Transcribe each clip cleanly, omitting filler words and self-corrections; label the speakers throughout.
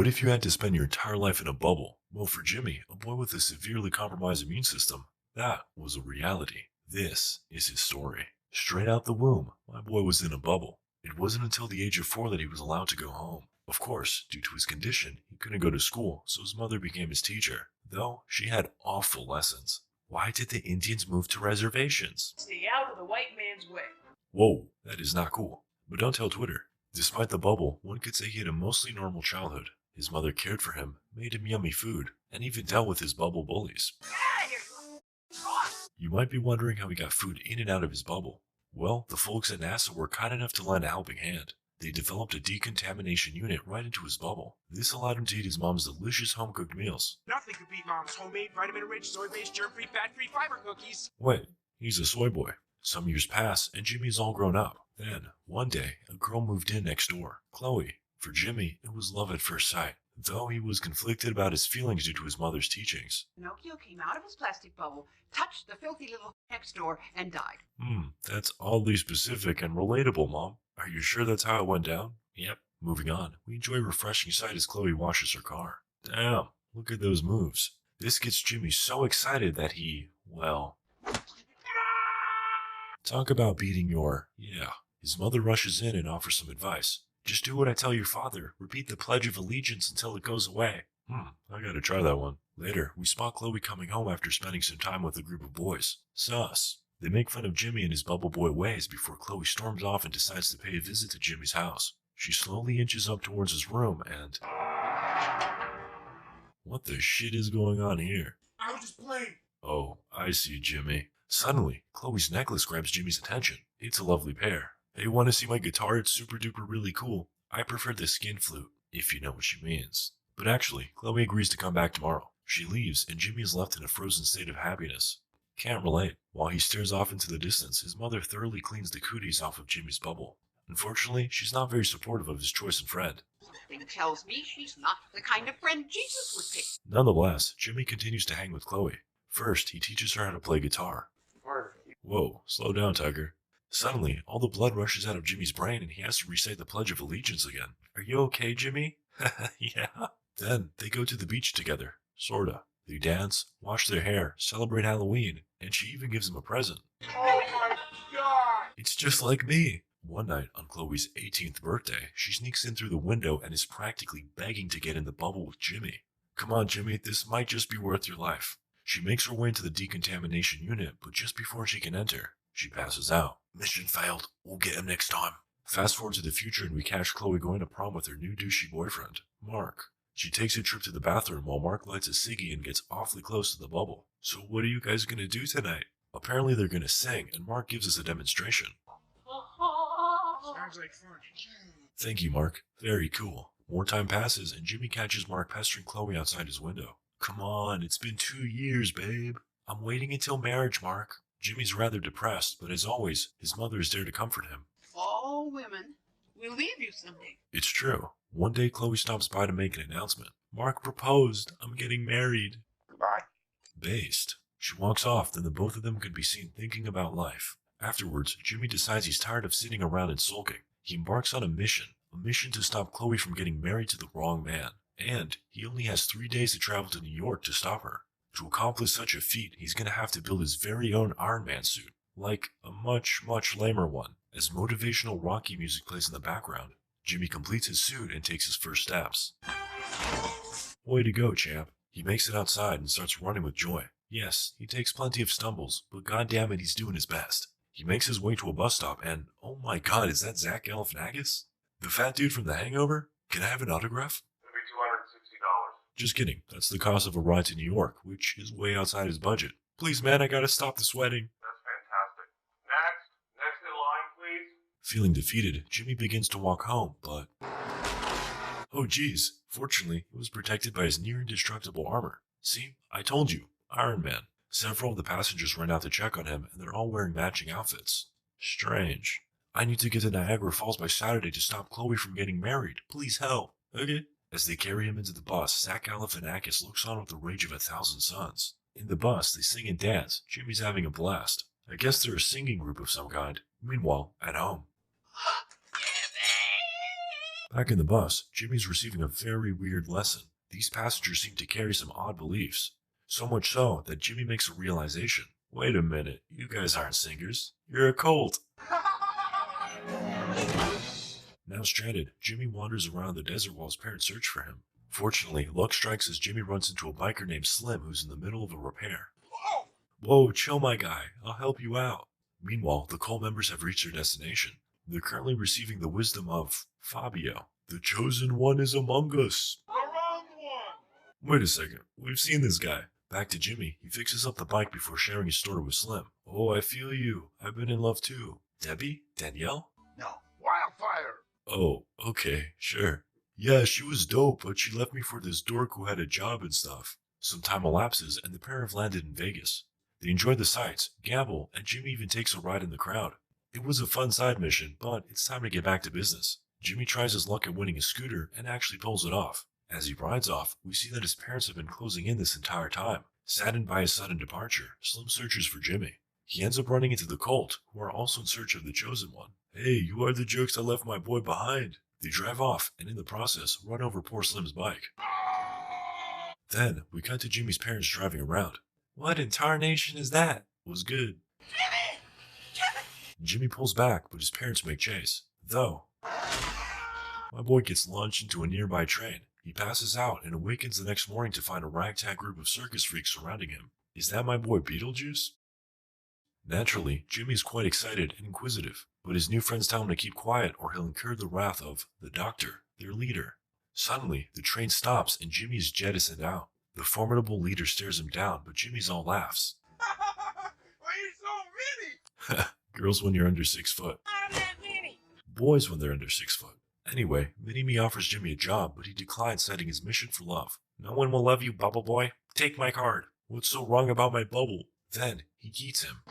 Speaker 1: What if you had to spend your entire life in a bubble? Well, for Jimmy, a boy with a severely compromised immune system, that was a reality. This is his story. Straight out the womb, my boy was in a bubble. It wasn't until the age of 4 that he was allowed to go home. Of course, due to his condition, he couldn't go to school, so his mother became his teacher, though she had awful lessons. Why did the Indians move to reservations?
Speaker 2: Stay out of the white man's way.
Speaker 1: Whoa, that is not cool. But don't tell Twitter. Despite the bubble, one could say he had a mostly normal childhood. His mother cared for him, made him yummy food, and even dealt with his bubble bullies. You might be wondering how he got food in and out of his bubble. Well, the folks at NASA were kind enough to lend a helping hand. They developed a decontamination unit right into his bubble. This allowed him to eat his mom's delicious home-cooked meals.
Speaker 3: Nothing could beat Mom's homemade, vitamin-rich, soy-based, germ-free, fat-free fiber cookies.
Speaker 1: Wait, he's a soy boy. Some years pass, and Jimmy's all grown up. Then, one day, a girl moved in next door, Chloe. For Jimmy, it was love at first sight, though he was conflicted about his feelings due to his mother's teachings.
Speaker 4: Pinocchio came out of his plastic bubble, touched the filthy little next door, and died.
Speaker 1: That's oddly specific and relatable, Mom. Are you sure that's how it went down? Yep. Moving on, we enjoy a refreshing sight as Chloe washes her car. Damn, look at those moves. This gets Jimmy so excited that he, well... Talk about beating your... Yeah. His mother rushes in and offers some advice. Just do what I tell your father. Repeat the Pledge of Allegiance until it goes away. I gotta try that one. Later, we spot Chloe coming home after spending some time with a group of boys. Sus. They make fun of Jimmy and his bubble boy ways before Chloe storms off and decides to pay a visit to Jimmy's house. She slowly inches up towards his room and... What the shit is going on here?
Speaker 3: I was just playing.
Speaker 1: Oh, I see, Jimmy. Suddenly, Chloe's necklace grabs Jimmy's attention. It's a lovely pair. Hey, want to see my guitar? It's super duper really cool. I prefer the skin flute, if you know what she means. But actually, Chloe agrees to come back tomorrow. She leaves, and Jimmy is left in a frozen state of happiness. Can't relate. While he stares off into the distance, his mother thoroughly cleans the cooties off of Jimmy's bubble. Unfortunately, she's not very supportive of his choice and friend.
Speaker 4: Something tells me she's not the kind of friend Jesus would pick.
Speaker 1: Nonetheless, Jimmy continues to hang with Chloe. First, he teaches her how to play guitar. Whoa, slow down, Tiger. Suddenly, all the blood rushes out of Jimmy's brain and he has to recite the Pledge of Allegiance again. Are you okay, Jimmy? Yeah. Then, they go to the beach together. Sorta. They dance, wash their hair, celebrate Halloween, and she even gives him a present.
Speaker 3: Oh my god!
Speaker 1: It's just like me. One night, on Chloe's 18th birthday, she sneaks in through the window and is practically begging to get in the bubble with Jimmy. Come on, Jimmy, this might just be worth your life. She makes her way into the decontamination unit, but just before she can enter, she passes out. Mission failed. We'll get him next time. Fast forward to the future and we catch Chloe going to prom with her new douchey boyfriend, Mark. She takes a trip to the bathroom while Mark lights a ciggy and gets awfully close to the bubble. So what are you guys gonna do tonight? Apparently they're gonna sing, and Mark gives us a demonstration.
Speaker 3: Sounds like fun.
Speaker 1: Thank you, Mark. Very cool. More time passes and Jimmy catches Mark pestering Chloe outside his window. Come on, it's been 2 years, babe. I'm waiting until marriage, Mark. Jimmy's rather depressed, but as always, his mother is there to comfort him.
Speaker 4: All women will leave you someday.
Speaker 1: It's true. One day Chloe stops by to make an announcement. Mark proposed. I'm getting married.
Speaker 3: Goodbye.
Speaker 1: Based. She walks off, then the both of them can be seen thinking about life. Afterwards, Jimmy decides he's tired of sitting around and sulking. He embarks on a mission to stop Chloe from getting married to the wrong man. And he only has 3 days to travel to New York to stop her. To accomplish such a feat, he's going to have to build his very own Iron Man suit. Like a much, much lamer one. As motivational Rocky music plays in the background, Jimmy completes his suit and takes his first steps. Way to go, champ. He makes it outside and starts running with joy. Yes, he takes plenty of stumbles, but goddammit, he's doing his best. He makes his way to a bus stop and, oh my god, is that Zach Galifianakis? The fat dude from The Hangover? Can I have an autograph?
Speaker 3: It'll be $260.
Speaker 1: Just kidding, that's the cost of a ride to New York, which is way outside his budget. Please man, I gotta stop the sweating.
Speaker 3: That's fantastic. Next in line, please.
Speaker 1: Feeling defeated, Jimmy begins to walk home, but... Oh geez, fortunately, he was protected by his near-indestructible armor. See, I told you, Iron Man. Several of the passengers run out to check on him, and they're all wearing matching outfits. Strange. I need to get to Niagara Falls by Saturday to stop Chloe from getting married. Please help. Okay. As they carry him into the bus, Zach Galifianakis looks on with the rage of 1,000 suns. In the bus, they sing and dance. Jimmy's having a blast. I guess they're a singing group of some kind. Meanwhile, at home. Back in the bus, Jimmy's receiving a very weird lesson. These passengers seem to carry some odd beliefs. So much so that Jimmy makes a realization. Wait a minute, you guys aren't singers. You're a cult. Now stranded, Jimmy wanders around the desert while his parents search for him. Fortunately, luck strikes as Jimmy runs into a biker named Slim who's in the middle of a repair. Whoa, chill my guy, I'll help you out. Meanwhile, the cult members have reached their destination. They're currently receiving the wisdom of Fabio. The chosen one is among us.
Speaker 3: The wrong one!
Speaker 1: Wait a second, we've seen this guy. Back to Jimmy, he fixes up the bike before sharing his story with Slim. Oh, I feel you. I've been in love too. Debbie? Danielle?
Speaker 3: No, Wildfire!
Speaker 1: Oh, okay, sure. Yeah, she was dope, but she left me for this dork who had a job and stuff. Some time elapses, and the pair have landed in Vegas. They enjoy the sights, gamble, and Jimmy even takes a ride in the crowd. It was a fun side mission, but it's time to get back to business. Jimmy tries his luck at winning a scooter and actually pulls it off. As he rides off, we see that his parents have been closing in this entire time. Saddened by his sudden departure, Slim searches for Jimmy. He ends up running into the cult, who are also in search of the chosen one. Hey, you are the jerks that left my boy behind. They drive off, and in the process, run over poor Slim's bike. Then, we cut to Jimmy's parents driving around. What in tarnation is that? Was good. Jimmy pulls back, but his parents make chase. Though, my boy gets launched into a nearby train. He passes out and awakens the next morning to find a ragtag group of circus freaks surrounding him. Is that my boy Beetlejuice? Naturally, Jimmy is quite excited and inquisitive, but his new friends tell him to keep quiet or he'll incur the wrath of the Doctor, their leader. Suddenly, the train stops and Jimmy is jettisoned out. The formidable leader stares him down, but Jimmy's all laughs.
Speaker 3: Why are you so many?
Speaker 1: Girls when you're under 6 foot.
Speaker 2: I'm not many.
Speaker 1: Boys when they're under 6 foot. Anyway, Mini-Me offers Jimmy a job, but he declines, citing his mission for love. No one will love you, Bubble Boy. Take my card. What's so wrong about my bubble? Then, he eats him.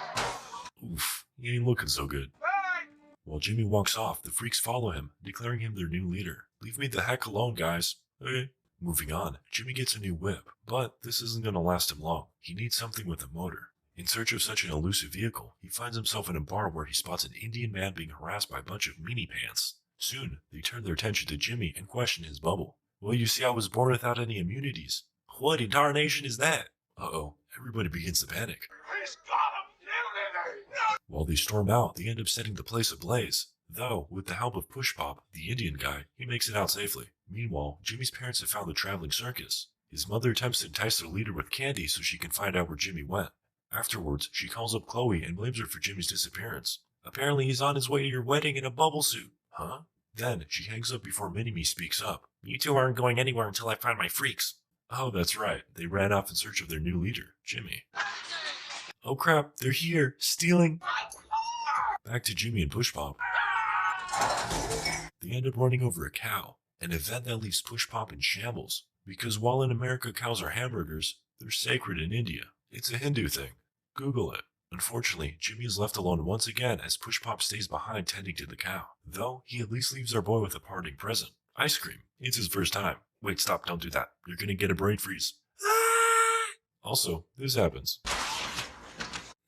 Speaker 1: Oof, he ain't looking so good.
Speaker 3: Bye!
Speaker 1: While Jimmy walks off, the freaks follow him, declaring him their new leader. Leave me the heck alone, guys. Okay. Moving on, Jimmy gets a new whip, but this isn't going to last him long. He needs something with a motor. In search of such an elusive vehicle, he finds himself in a bar where he spots an Indian man being harassed by a bunch of meanie pants. Soon, they turn their attention to Jimmy and question his bubble. Well, you see, I was born without any immunities. What in tarnation is that? Uh-oh, everybody begins to panic.
Speaker 3: He's got him! No!
Speaker 1: While they storm out, they end up setting the place ablaze. Though, with the help of Push Pop, the Indian guy, he makes it out safely. Meanwhile, Jimmy's parents have found the traveling circus. His mother attempts to entice their leader with candy so she can find out where Jimmy went. Afterwards, she calls up Chloe and blames her for Jimmy's disappearance. Apparently he's on his way to your wedding in a bubble suit. Huh? Then, she hangs up before Mini-Me speaks up. You two aren't going anywhere until I find my freaks. Oh, that's right. They ran off in search of their new leader, Jimmy. Oh crap, they're here, stealing. Back to Jimmy and Push Pop. They end up running over a cow, an event that leaves Push Pop in shambles. Because while in America cows are hamburgers, they're sacred in India. It's a Hindu thing. Google it. Unfortunately, Jimmy is left alone once again as Push Pop stays behind tending to the cow. Though, he at least leaves our boy with a parting present. Ice cream. It's his first time. Wait, stop, don't do that. You're gonna get a brain freeze. Also, this happens.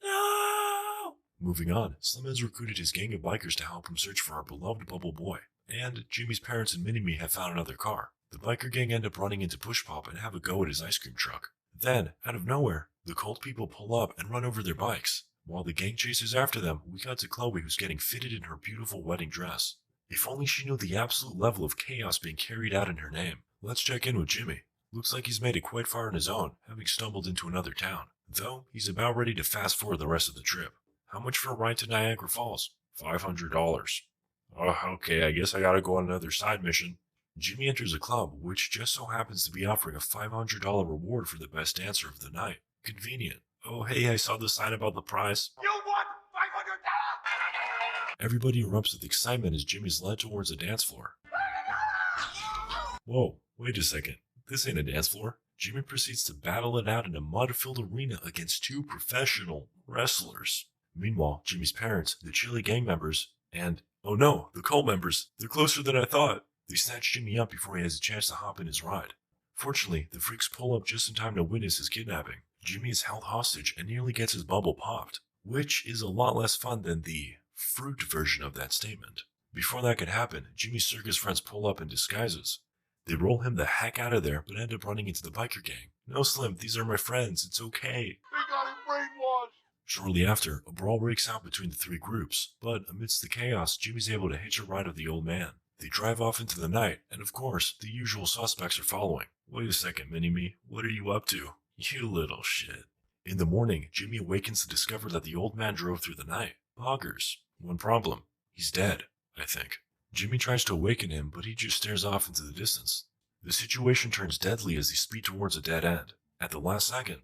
Speaker 1: No! Moving on, Slim has recruited his gang of bikers to help him search for our beloved Bubble Boy. And Jimmy's parents and Mini-Me have found another car. The biker gang end up running into Push Pop and have a go at his ice cream truck. Then, out of nowhere, the cult people pull up and run over their bikes. While the gang chases after them, we cut to Chloe who's getting fitted in her beautiful wedding dress. If only she knew the absolute level of chaos being carried out in her name. Let's check in with Jimmy. Looks like he's made it quite far on his own, having stumbled into another town. Though, he's about ready to fast forward the rest of the trip. How much for a ride to Niagara Falls? $500. Oh, okay, I guess I gotta go on another side mission. Jimmy enters a club, which just so happens to be offering a $500 reward for the best dancer of the night. Convenient. Oh, hey, I saw the sign about the prize.
Speaker 3: You want $500?
Speaker 1: Everybody erupts with excitement as Jimmy's led towards a dance floor. Whoa, wait a second. This ain't a dance floor. Jimmy proceeds to battle it out in a mud-filled arena against two professional wrestlers. Meanwhile, Jimmy's parents, the Chili gang members, and, oh no, the cult members, they're closer than I thought. They snatch Jimmy up before he has a chance to hop in his ride. Fortunately, the freaks pull up just in time to witness his kidnapping. Jimmy is held hostage and nearly gets his bubble popped, which is a lot less fun than the fruit version of that statement. Before that could happen, Jimmy's circus friends pull up in disguises. They roll him the heck out of there, but end up running into the biker gang. No, Slim, these are my friends. It's okay.
Speaker 5: They got him brainwashed.
Speaker 1: Shortly after, a brawl breaks out between the three groups, but amidst the chaos, Jimmy's able to hitch a ride with the old man. They drive off into the night, and of course, the usual suspects are following. Wait a second, Mini-Me. What are you up to? You little shit. In the morning, Jimmy awakens to discover that the old man drove through the night. Boggers. One problem. He's dead, I think. Jimmy tries to awaken him, but he just stares off into the distance. The situation turns deadly as they speed towards a dead end. At the last second.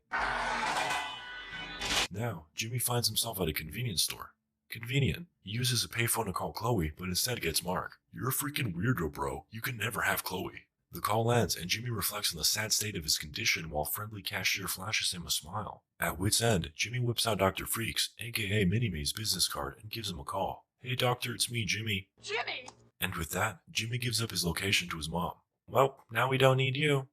Speaker 1: Now, Jimmy finds himself at a convenience store. Convenient. He uses a payphone to call Chloe, but instead gets Mark. You're a freaking weirdo, bro. You can never have Chloe. The call ends, and Jimmy reflects on the sad state of his condition while friendly cashier flashes him a smile. At wit's end, Jimmy whips out Dr. Freaks, aka Mini-Me's business card, and gives him a call. Hey doctor, it's me, Jimmy.
Speaker 4: Jimmy!
Speaker 1: And with that, Jimmy gives up his location to his mom. Well, now we don't need you.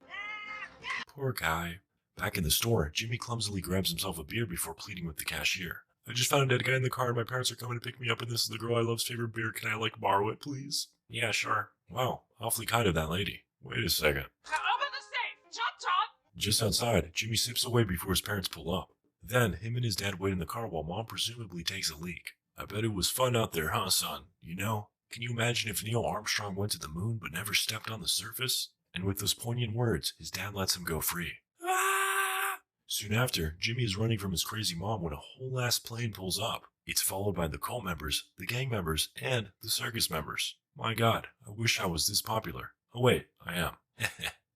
Speaker 1: Poor guy. Back in the store, Jimmy clumsily grabs himself a beer before pleading with the cashier. I just found a dead guy in the car and my parents are coming to pick me up and this is the girl I love's favorite beer. Can I, borrow it, please? Yeah, sure. Wow, awfully kind of that lady. Wait a second.
Speaker 2: Open the safe! Chop chop!
Speaker 1: Just outside, Jimmy sips away before his parents pull up. Then, him and his dad wait in the car while mom presumably takes a leak. I bet it was fun out there, huh, son? You know? Can you imagine if Neil Armstrong went to the moon but never stepped on the surface? And with those poignant words, his dad lets him go free. Ah! Soon after, Jimmy is running from his crazy mom when a whole ass plane pulls up. It's followed by the cult members, the gang members, and the circus members. My god, I wish I was this popular. Oh wait, I am.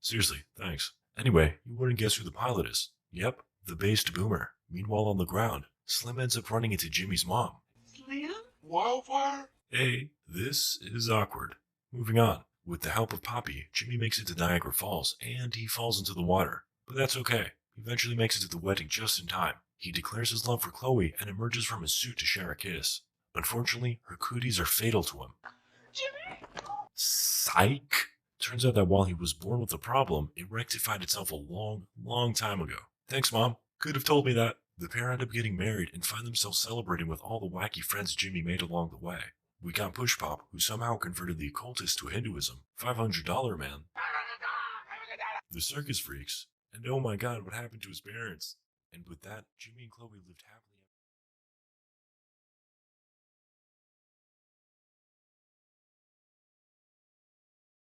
Speaker 1: Seriously, thanks. Anyway, you wouldn't guess who the pilot is. Yep, the based boomer. Meanwhile on the ground, Slim ends up running into Jimmy's mom.
Speaker 4: Slim?
Speaker 5: Wildfire?
Speaker 1: Hey, this is awkward. Moving on. With the help of Poppy, Jimmy makes it to Niagara Falls, and he falls into the water. But that's okay. He eventually makes it to the wedding just in time. He declares his love for Chloe and emerges from his suit to share a kiss. Unfortunately, her cooties are fatal to him.
Speaker 2: Jimmy!
Speaker 1: Psych! Turns out that while he was born with a problem, it rectified itself a long, long time ago. Thanks, Mom. Could have told me that. The pair end up getting married and find themselves celebrating with all the wacky friends Jimmy made along the way. We got Push Pop, who somehow converted the occultist to Hinduism. $500 man. The circus freaks. And oh my god, what happened to his parents? And with that, Jimmy and Chloe lived happily.